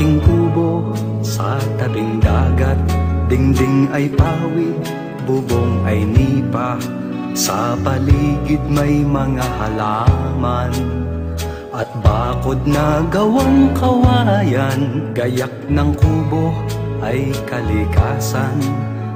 aking kubo sa tabing dagat. Dingding ay pawid, bubong ay nipa. Sa paligid may mga halaman at bakod na gawang kawayan. Gayak ng kubo ay kalikasan,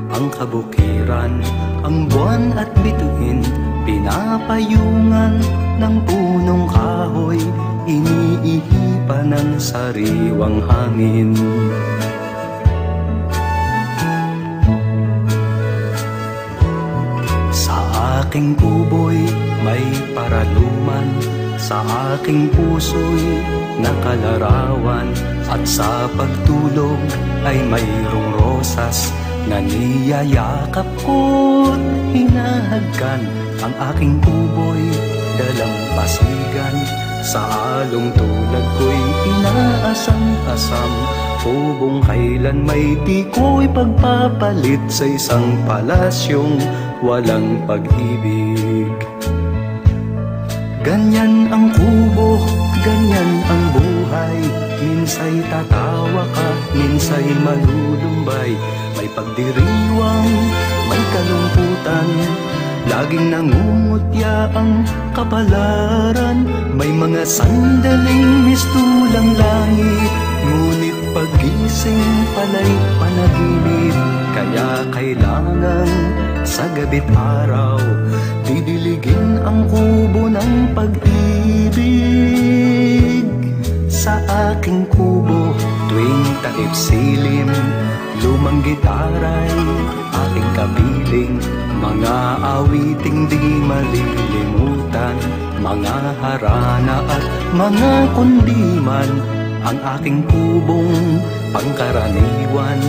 ang kabukiran, ang buwan at bituin. Pinapayungan ng punong kahoy, iniihipan ng sariwang hangin. Sa aking kubo'y may paraluman, sa aking puso'y nakalarawan. At sa pagtulog ay mayroong rosas na niyayakap ko't hinahagkan. Ang aking kubo'y dalampasigan, sa along tulad ko'y inaasam-asam. Kubong kailan may di ko'y pagpapalit sa isang palasyong walang pag-ibig. Ganyan ang kubo, ganyan ang buhay. Minsa'y tatawa ka, minsa'y malulumbay. May pagdiriwang, may kalungkutan, laging nangungutya ang kapalaran. May mga sandaling mistulang langit, ngunit paggising pala'y panaginip. Kaya kailangan sa gabi't araw didiligin ang kubo ng pag-ibig. Sa aking kubo tuwing taib silim, lumang gitara'y aking kapiling. Mga awiting di malilimutan, mga harana at mga kundiman. Ang aking kubong pangkaraniwan,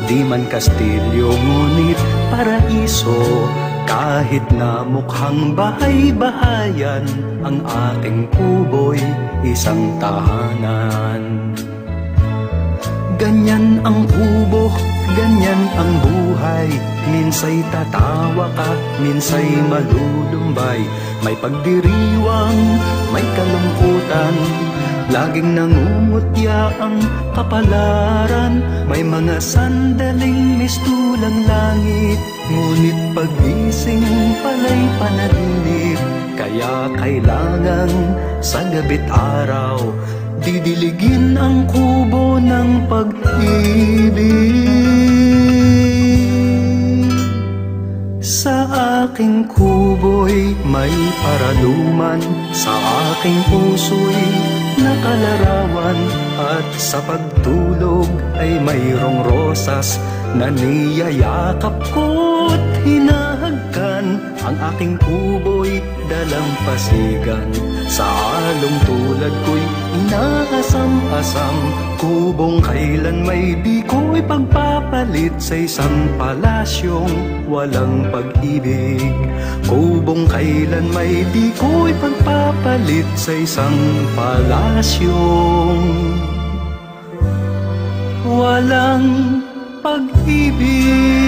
di man kastilyo ngunit paraiso. Kahit na mukhang bahay-bahayan, ang aking kubo'y isang tahanan. Ganyan ang kubo, ganyan ang buhay. Minsa'y tatawa ka, minsa'y malulumbay. May pagdiriwang, may kalungkutan, laging nangungutya ang kapalaran. May mga sandaling mistulang langit, ngunit paggising pala'y panaginip. Kaya kailangan sa gabi't araw didiligin ang kubo ng pag-ibig. Sa aking kubo'y may paraluman, sa aking puso'y nakalarawan. At sa pagtulog ay mayroong rosas na niyayakap ko't hinahagkan. Ang aking kubo'y dalampasigan, sa along tulad ko'y inaasam-asam. Kubong kailan may di ko'y pagpapalit sa isang palasyong walang pag-ibig. Kubong kailan may di ko'y pagpapalit sa isang palasyong walang pag-ibig.